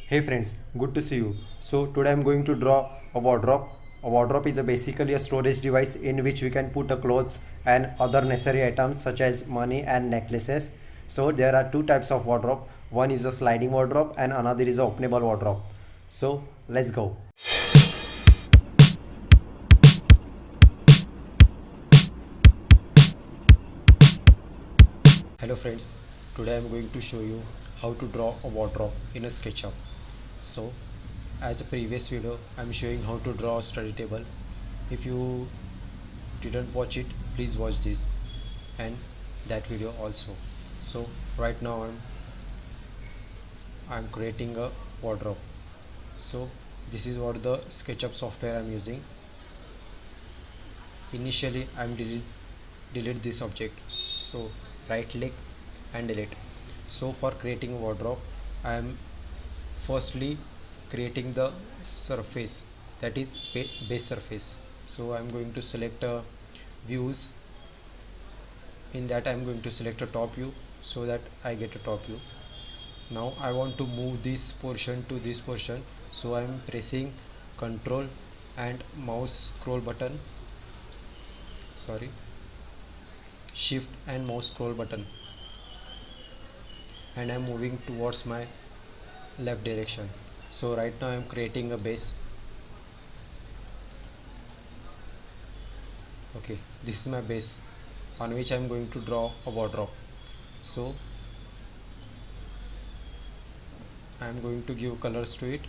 Hey friends, good to see you. So today I'm going to draw a wardrobe. A wardrobe is basically a storage device in which we can put clothes and other necessary items such as money and necklaces. So there are two types of wardrobe. One is a sliding wardrobe and another is a openable wardrobe. So let's go. Hello friends, today I'm going to show you how to draw a wardrobe in a SketchUp. So as a previous video I'm showing how to draw a study table. If you didn't watch it, please watch this and that video also. So right now I'm creating a wardrobe. So this is what the SketchUp software I'm using. Initially delete this object, so right click and delete. So for creating a wardrobe I am firstly creating the surface, that is base surface. So I'm going to select views. In that I'm going to select a top view so that I get a top view. Now I want to move this portion to this portion, so I'm pressing control and mouse scroll button, sorry, shift and mouse scroll button, and I'm moving towards my left direction. So right now I'm creating a base. Okay, this is my base on which I'm going to draw a wardrobe. So I'm going to give colors to it.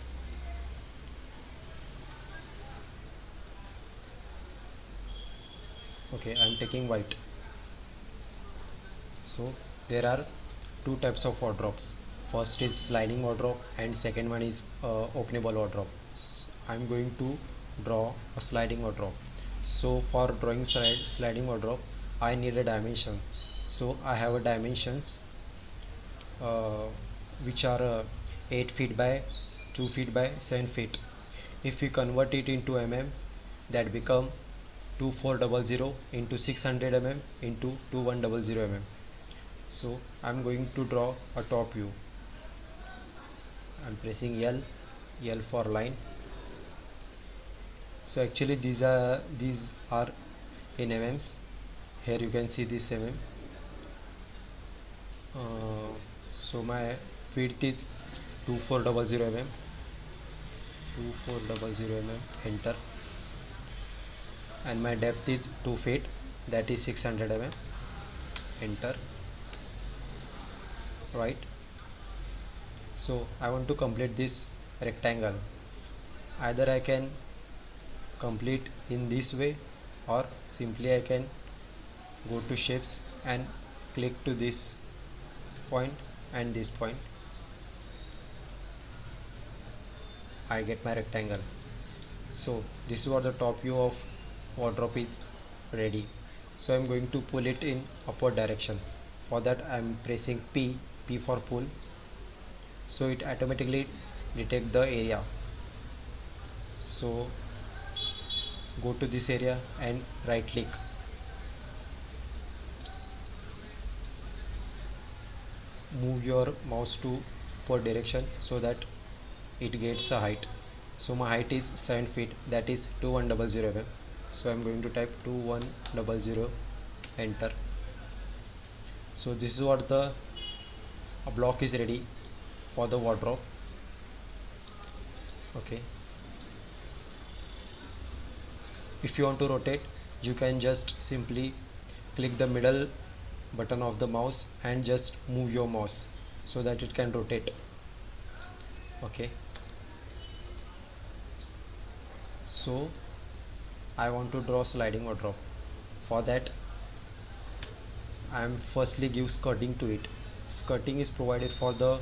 Okay, I'm taking white. So there are two types of wardrobes. First is sliding wardrobe and second one is openable wardrobe. I'm going to draw a sliding wardrobe. So for drawing sliding wardrobe I need a dimension. So I have a dimensions uh, which are 8 feet by 2 feet by 7 feet. If we convert it into mm, that become 2400 into 600 mm into 2100 mm. So I'm going to draw a top view. I'm pressing L for line. So actually these are in mm's. Here you can see this mm. So my width is 2400 mm, 2400 mm, enter, and my depth is 2 feet, that is 600 mm, enter, right. So I want to complete this rectangle. Either I can complete in this way or simply I can go to shapes and click to this point and this point. I get my rectangle. So this is what the top view of wardrobe is ready. So I'm going to pull it in upward direction. For that I'm pressing P for pull. So it automatically detect the area. So go to this area and right click. Move your mouse to upward direction so that it gets a height. So my height is 7 feet, that is 2100 mm. So I'm going to type 2100, enter. So this is what the block is ready for the wardrobe. Okay, if you want to rotate, you can just simply click the middle button of the mouse and just move your mouse so that it can rotate. Okay, so I want to draw sliding wardrobe. For that I am firstly give skirting to it. Skirting is provided for the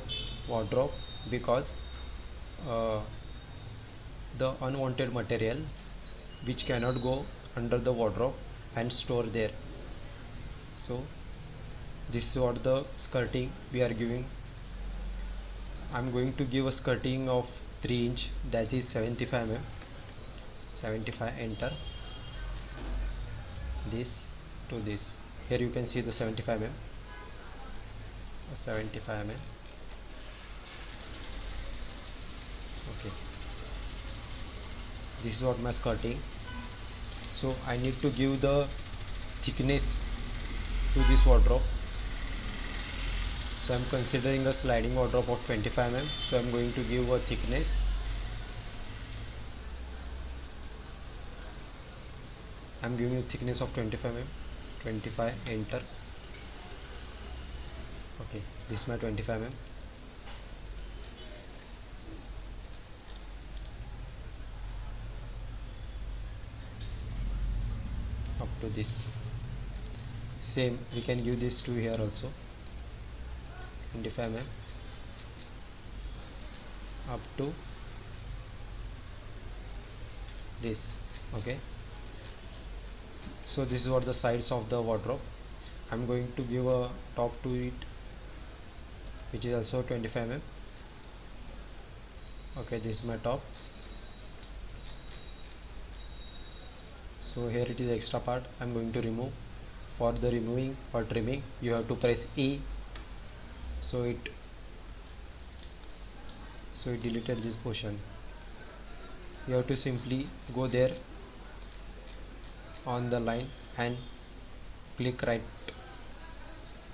wardrobe because uh, the unwanted material which cannot go under the wardrobe and store there. So this is what the skirting we are giving. I'm going to give a skirting of 3 inch, that is 75 mm. 75, enter. This to this. Here you can see the 75 mm. 75 mm. this is what my skirting. So I need to give the thickness to this wardrobe. So I'm considering a sliding wardrobe of 25 mm, so I'm going to give a thickness. I'm giving a thickness of 25 mm. 25, enter. Okay, this is my 25 mm. Up to this. Same, we can give this to here also. 25 mm up to this. Okay, so this is what the sides of the wardrobe. I'm going to give a top to it, which is also 25 mm. Okay, this is my top. So here it is extra part I'm going to remove. For the removing or trimming, you have to press E. So it deleted this portion. You have to simply go there on the line and click right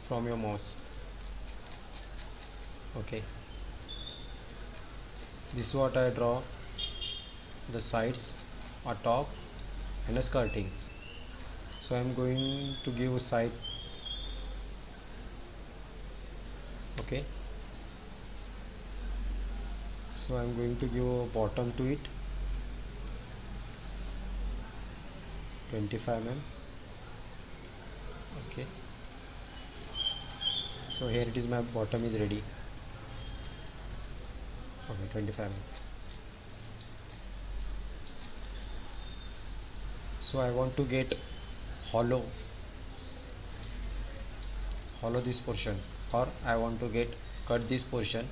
from your mouse. Okay, this is what I draw the sides, a top and a skirting. So I am going to give a side. Okay, so I am going to give a bottom to it, 25 mm. Okay, so here it is, my bottom is ready. Okay, 25 mm. So I want to get hollow this portion, or I want to get cut this portion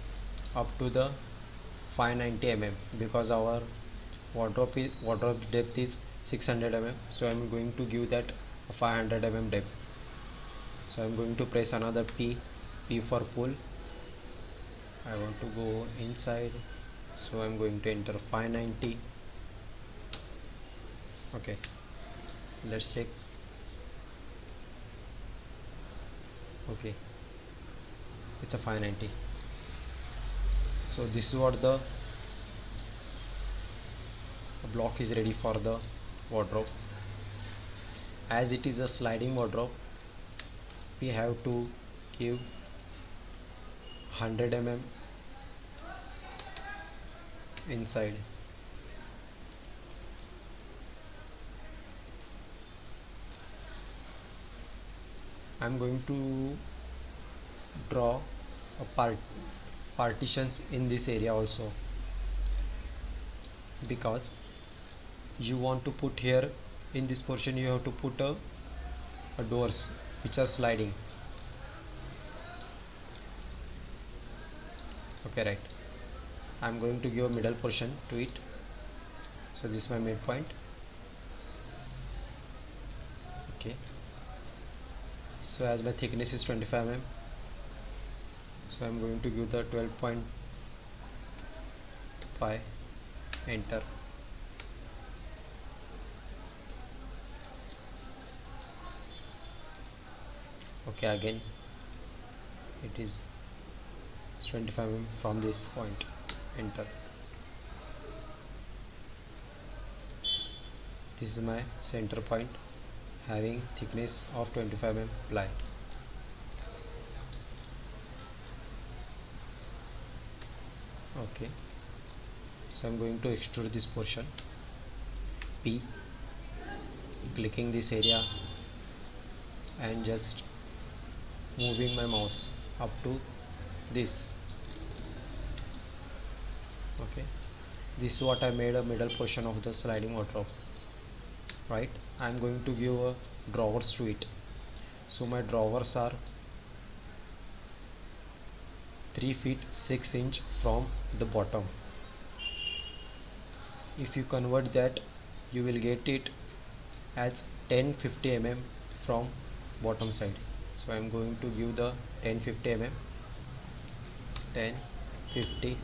up to the 590 mm, because our wardrobe depth is 600 mm. So I'm going to give that a 500 mm depth. So I'm going to press another P for pull. I want to go inside, so I'm going to enter 590. Okay, let's check. Okay, it's a 590. So this is what the block is ready for the wardrobe. As it is a sliding wardrobe, we have to give 100 mm inside. I'm going to draw a partitions in this area also, because you want to put here in this portion, you have to put a doors which are sliding. Okay, right. I'm going to give a middle portion to it. So this is my midpoint. Okay, so as my thickness is 25 mm, so I'm going to give the 12.5, enter. Okay, again it is 25 mm from this point, enter. This is my center point having thickness of 25 mm ply. Okay, so I'm going to extrude this portion. P, clicking this area and just moving my mouse up to this. Okay, this is what I made a middle portion of the sliding wardrobe. Right, I'm going to give a drawers to it. So my drawers are 3 feet 6 inch from the bottom. If you convert that, you will get it as 1050 mm from bottom side. So I am going to give the 1050 mm, 1050,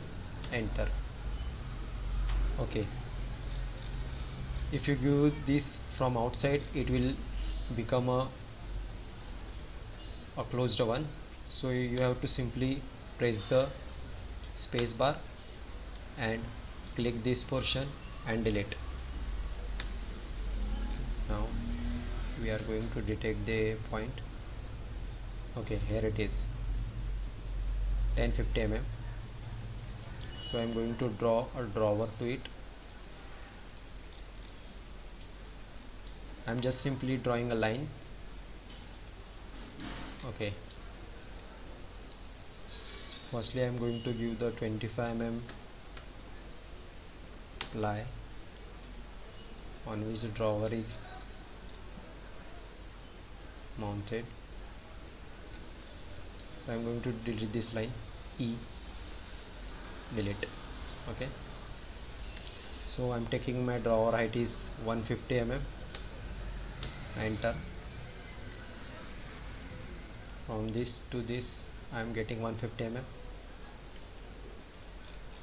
enter. Okay, If you give this from outside, it will become a closed one, so you have to simply press the space bar and click this portion and delete. Now we are going to detect the point. Okay, here it is, 1050 mm. So I am going to draw a drawer to it. I am just simply drawing a line. Okay, firstly I am going to give the 25 mm ply on which the drawer is mounted. So I am going to delete this line, E, delete. Okay, so I am taking my drawer height is 150 mm, enter. From this to this I am getting 150 mm.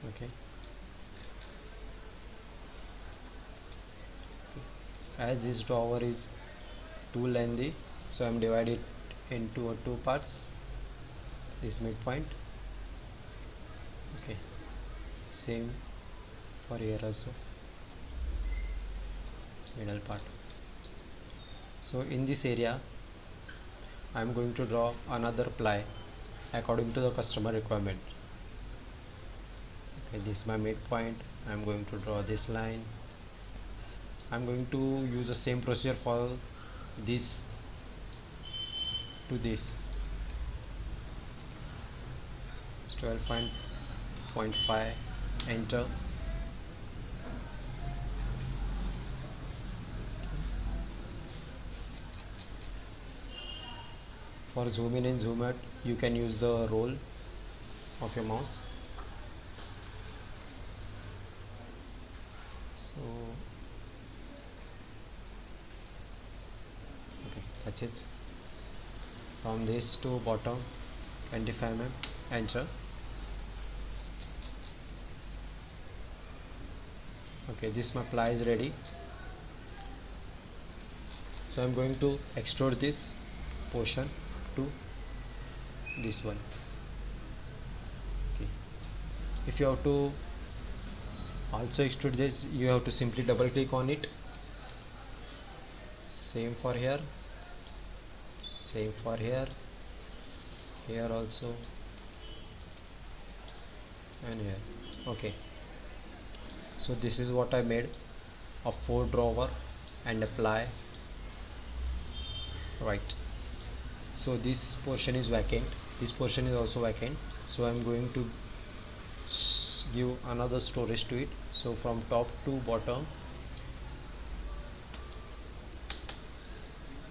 Okay, as this drawer is too lengthy, so I am divided into two parts. This midpoint. Okay, same for here also, middle part. So in this area I am going to draw another ply according to the customer requirement. Okay, this is my midpoint. I am going to draw this line. I am going to use the same procedure for this to this. 12.5, enter. For zoom in and zoom out, you can use the roll of your mouse. So okay, that's it. From this to bottom 25 mm, enter. Okay, this my ply is ready. So I'm going to extrude this portion to this one. Okay, if you have to also extrude this, you have to simply double click on it. Same for here, same for here, here also, and here. Okay, so this is what I made, a 4 drawer and a ply, right? So this portion is vacant, this portion is also vacant, so I'm going to give another storage to it. So from top to bottom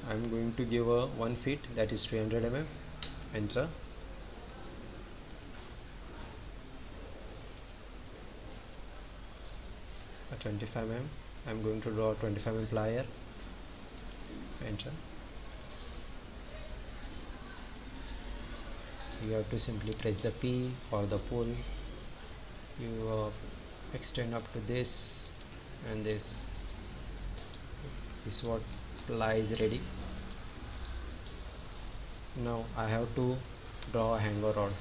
I'm going to give a 1 feet, that is 300 mm, enter. A 25 mm, I'm going to draw 25 mm plier, enter. You have to simply press the P for the pull. You extend up to this and this. This is what ply is ready. Now I have to draw a hanger rod.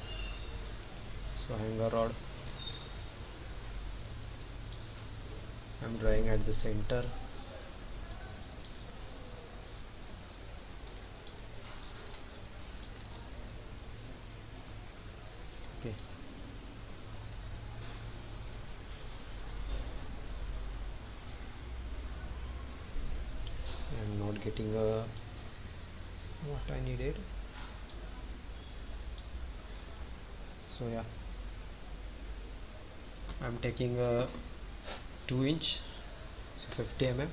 So hanger rod I'm drawing at the center. Okay, I'm not getting what I needed. So yeah, I'm taking a 2 inch, so 50 mm,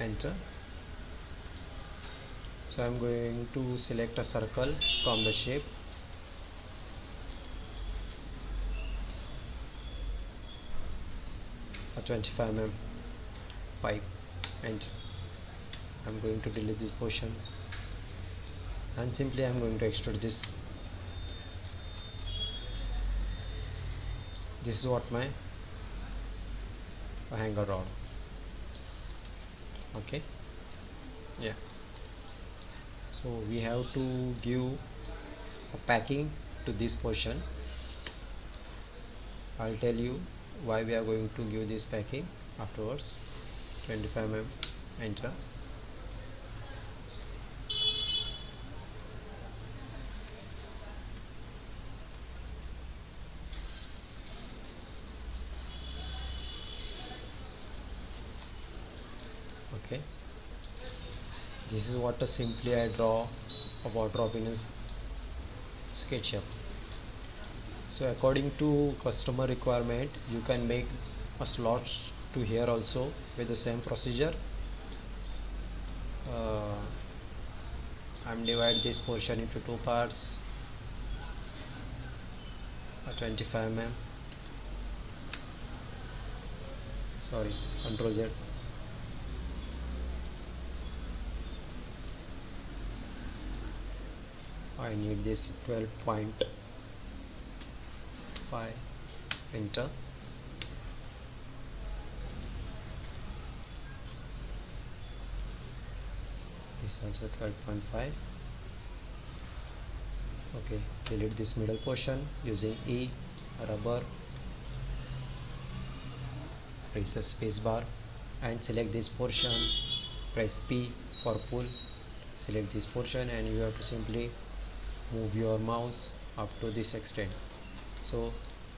enter. So I'm going to select a circle from the shape. A 25 mm pipe, enter. I'm going to delete this portion and simply I'm going to extrude this. This is what my hanger rod. Okay, yeah. So we have to give a packing to this portion. I'll tell you why we are going to give this packing afterwards. 25 mm, enter. Okay, this is what simply I draw a wardrobe in a SketchUp. So according to customer requirement, you can make a slot to here also with the same procedure. uh, I'm divide this portion into two parts, 25 mm, sorry, Ctrl Z. I need this 12.5, enter. This also 12.5. Okay, delete this middle portion using E, rubber, press the space bar and select this portion, press P for pull, select this portion and you have to simply move your mouse up to this extent. So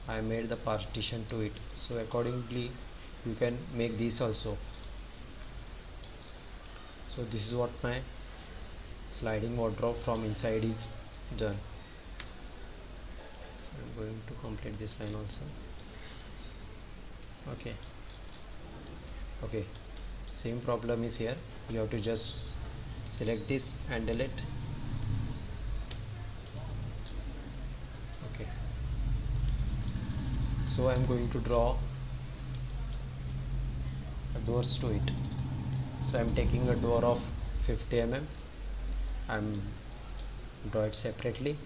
I made the partition to it, so accordingly you can make this also. So this is what my sliding wardrobe from inside is done. So I'm going to complete this line also. Okay, same problem is here. You have to just select this and delete. Okay, so I'm going to draw doors to it. So I'm taking a door of 50 mm. I'm draw it separately,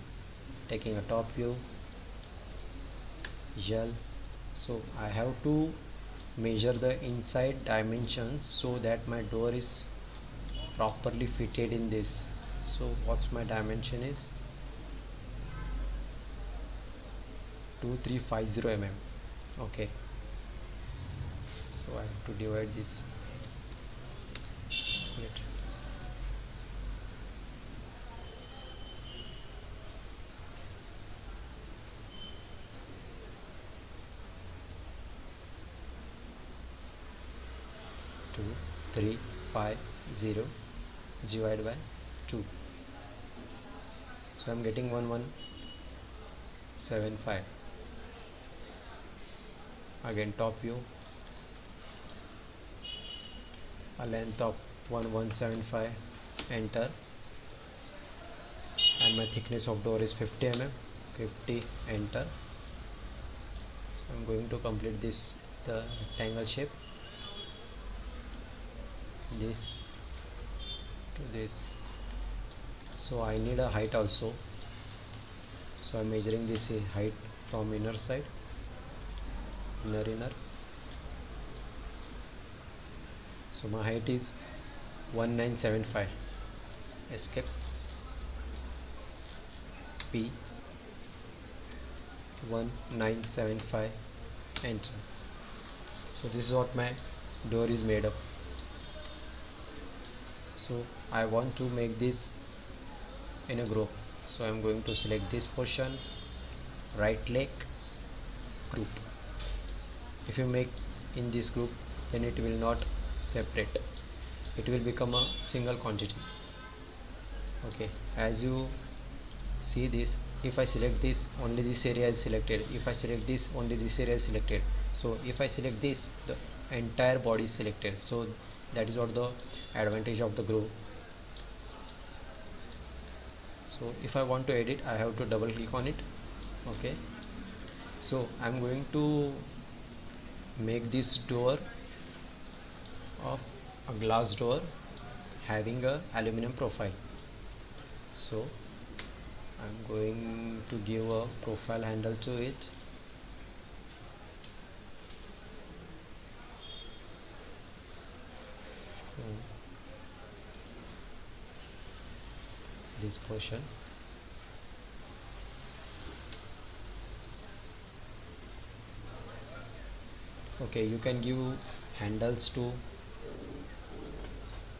taking a top view, gel. So I have to measure the inside dimensions so that my door is properly fitted in this. So what's my dimension is 2350 mm. Okay, so I have to divide this. Wait. Two, 350 divided by 2. So I'm getting 1175. Again top view, a length of 1175, enter, and my thickness of door is 50 mm, 50, enter. So I'm going to complete this the rectangle shape, this to this. So I need a height also, so I'm measuring this height from inner side, inner. So my height is 1975, escape, P, 1975, enter. So this is what my door is made up. So I want to make this in a group, so I'm going to select this portion, right click, group. If you make in this group, then it will not separate, it will become a single quantity. Okay, as you see this, if I select this, only this area is selected. If I select this, only this area is selected. So if I select this, the entire body is selected. So that is what the advantage of the group. So if I want to edit, I have to double click on it. Okay, so I'm going to make this door of a glass door having a aluminum profile. So I'm going to give a profile handle to it. this portion. Okay, you can give handles to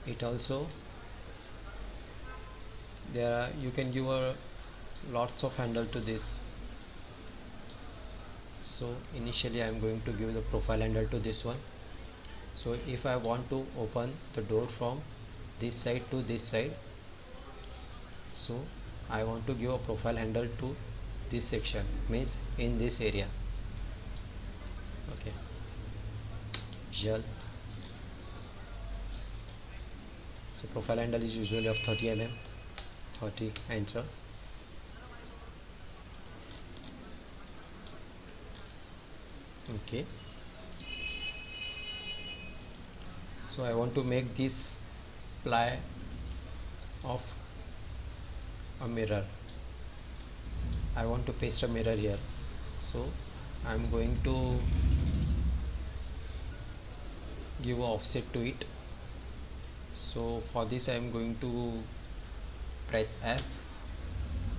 it also. You can give lots of handle to this. So initially I am going to give the profile handle to this one. So if I want to open the door from this side to this side, so I want to give a profile handle to this section, means in this area. Okay, gel. So profile handle is usually of 30 mm, 30 enter. Okay, so I want to make this ply of a mirror. I want to paste a mirror here, so I'm going to give a offset to it. So for this I am going to press F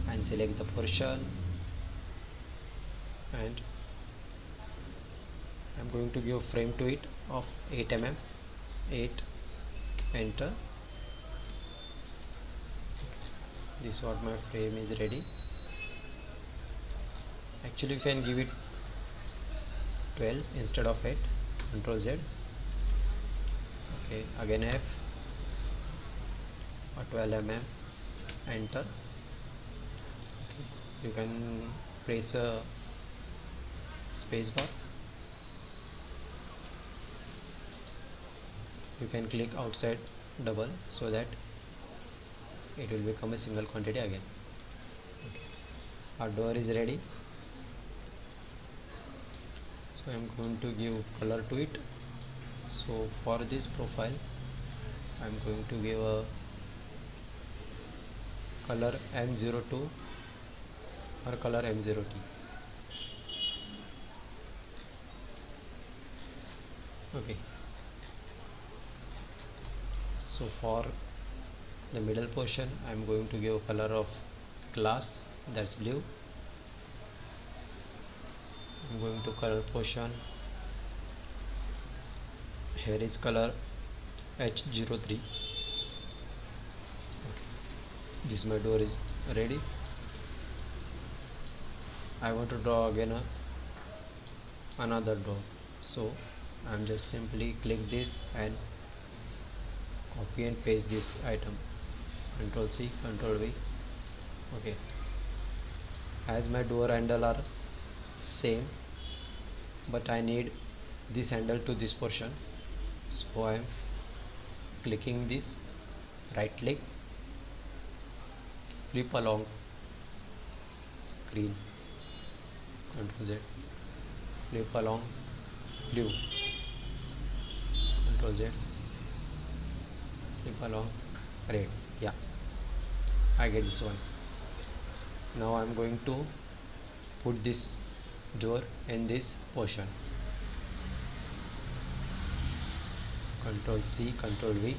and select the portion, and I'm going to give a frame to it of 8 mm, 8, enter. This is what my frame is ready. Actually you can give it 12 instead of 8, Ctrl Z. Okay, again F, or 12 mm, enter. Okay. You can press a space bar. You can click outside double so that it will become a single quantity again. Okay. Our door is ready. So I am going to give color to it. So for this profile I am going to give a color M02 or color M0T. Okay, so for the middle portion I am going to give a color of glass, that's blue. I'm going to color portion. Here is color H03. Okay. This my door is ready. I want to draw again another door, so I'm just simply click this and copy and paste this item, Ctrl C, Ctrl V. Okay, as my door handle are same, but I need this handle to this portion, so I am clicking this, right click, flip along green, Ctrl Z, flip along blue, Ctrl Z, flip along red. Yeah, I get this one. Now I am going to put this door in this portion, Ctrl C, Ctrl V.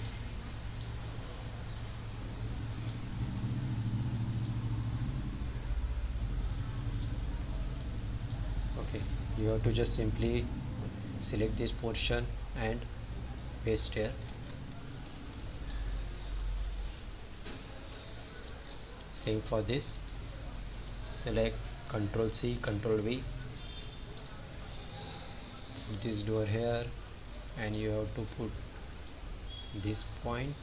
Okay, you have to just simply select this portion and paste here. Same for this, select Ctrl C, Ctrl V, put this door here, and you have to put this point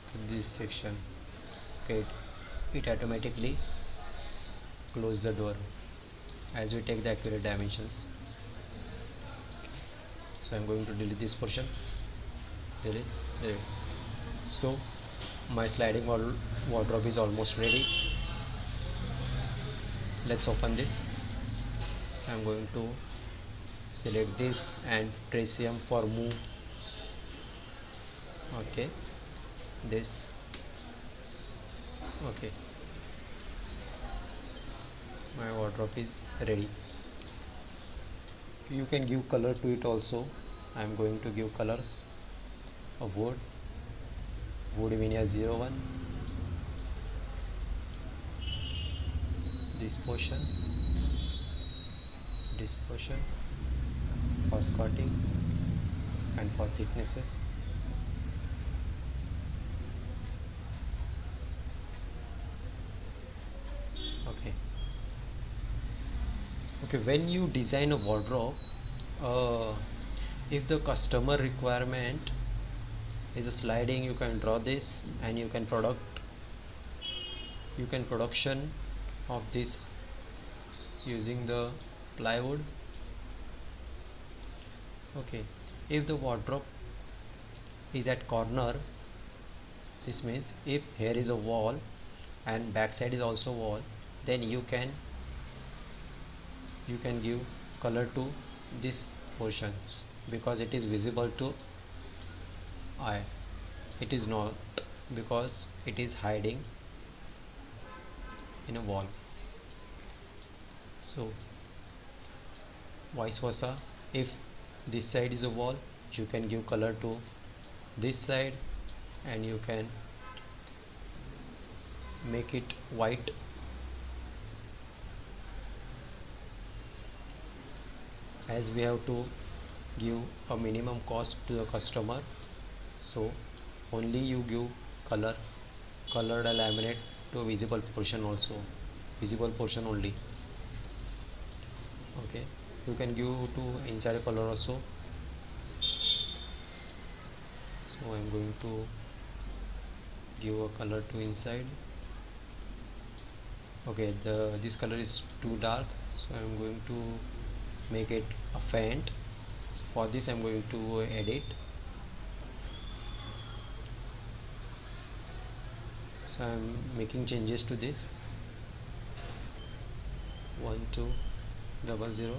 to this section. Okay, it automatically close the door as we take the accurate dimensions. So I'm going to delete this portion, delete. So my sliding wardrobe is almost ready. Let's open this. I'm going to select this and press M for move. Okay, this. Okay, my wardrobe is ready. You can give color to it also. I am going to give colors of wood veneer 01, this portion for skirting and for thicknesses. Okay. Okay, when you design a wardrobe, uh, if the customer requirement is a sliding, you can draw this, and you can production of this using the plywood. Okay, if the wardrobe is at corner, this means if here is a wall and backside is also wall, then you can give color to this portion because it is visible to eye. It is not, because it is hiding in a wall. So vice versa, if this side is a wall, you can give color to this side, and you can make it white. As we have to give a minimum cost to the customer, so only you give colored laminate to visible portion also, visible portion only. Okay, you can give to inside color also. So I'm going to give a color to inside. Okay, this color is too dark, so I'm going to make it a faint. For this I'm going to edit. So I'm making changes to this. 1200.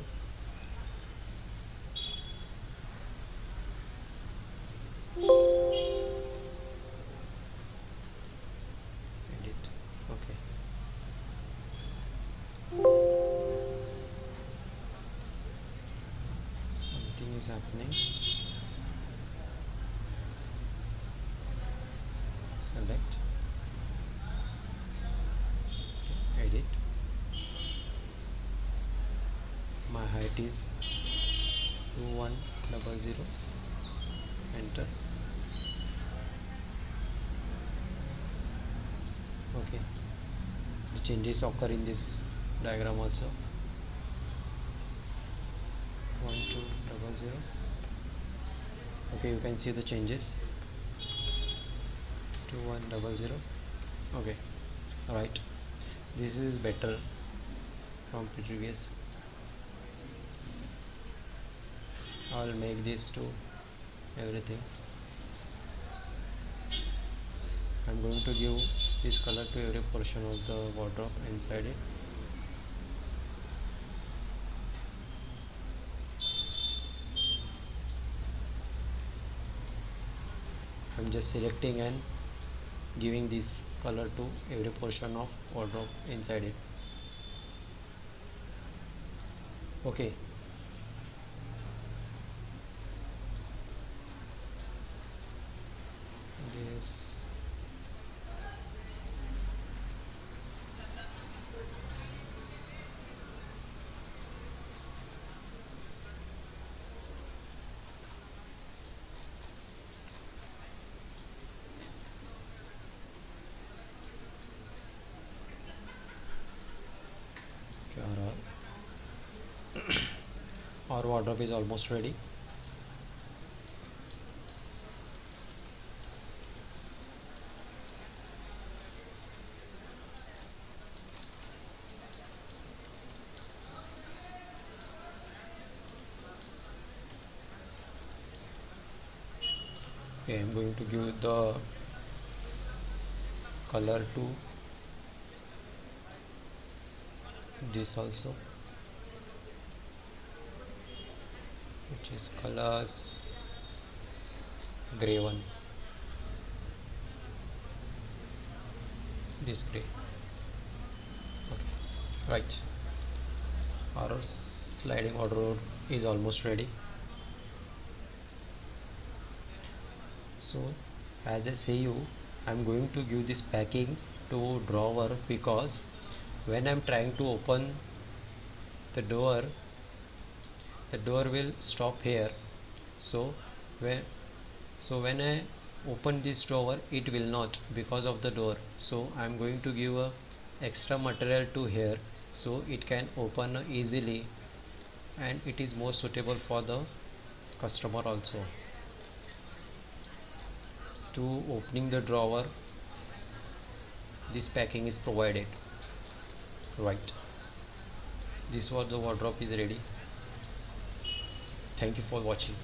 Edit. Okay. Something is happening. Select. Edit. My height is 2100. Enter. Okay, the changes occur in this diagram also. 1200. Okay, you can see the changes. 2100. Okay, right, this is better from previous. I'll make this to everything. I'm going to give this color to every portion of the wardrobe inside it. I'm just selecting and giving this color to every portion of wardrobe inside it. Okay, this. Okay, our wardrobe is almost ready. Okay, I'm going to give the color to this also, which is colors gray one, this gray. Okay, right, our sliding wardrobe is almost ready. So as I say you, I'm going to give this packing to drawer because when I'm trying to open the door, the door will stop here. So when when I open this drawer, it will not, because of the door. So I'm going to give a extra material to here, so it can open easily, and it is more suitable for the customer also. To opening the drawer, this packing is provided. Right, this was the wardrobe is ready. Thank you for watching.